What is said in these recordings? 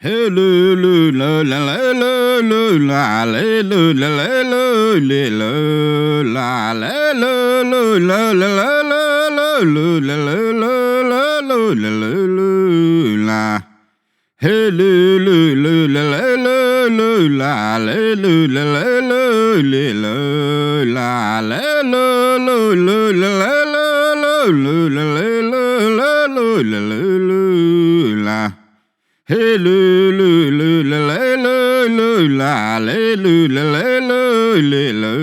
Hey, lu lu la la la la lu la la lu la la la li lu la la la lu la la la la la lu la la la la lu la la lu la. Hey, lu la la la lu la la lu la la la li lu la la la lu la la la la lu la la la la lu la la lu la. Hey, lu la la la lu la la lu la la la li lu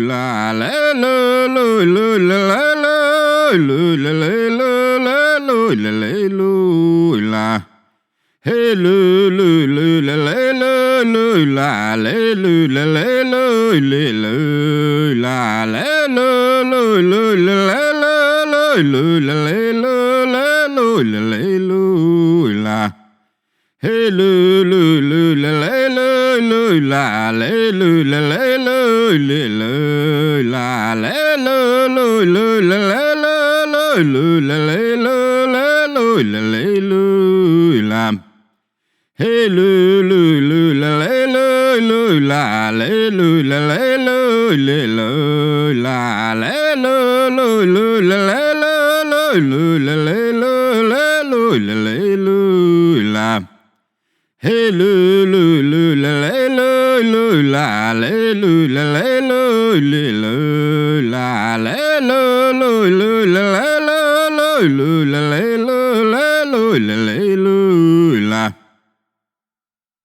la la la lu la la la lu la la la lu la la lu la. Hey, lu la la la lu la la lu la la la li lu la la la lu la la la lu la la la lu la la lu la. Hey, lu la la la lu la la lu la la la li lu la la la lu la la la lu la la la lu la la lu la. Hey, lu la la la lu la la lu la la la li lu la la la lu la la la lu la la la lu la la lu la. Hey, lu la la la lu la la lu la la la li lu la la la lu la la la lu la la la lu la la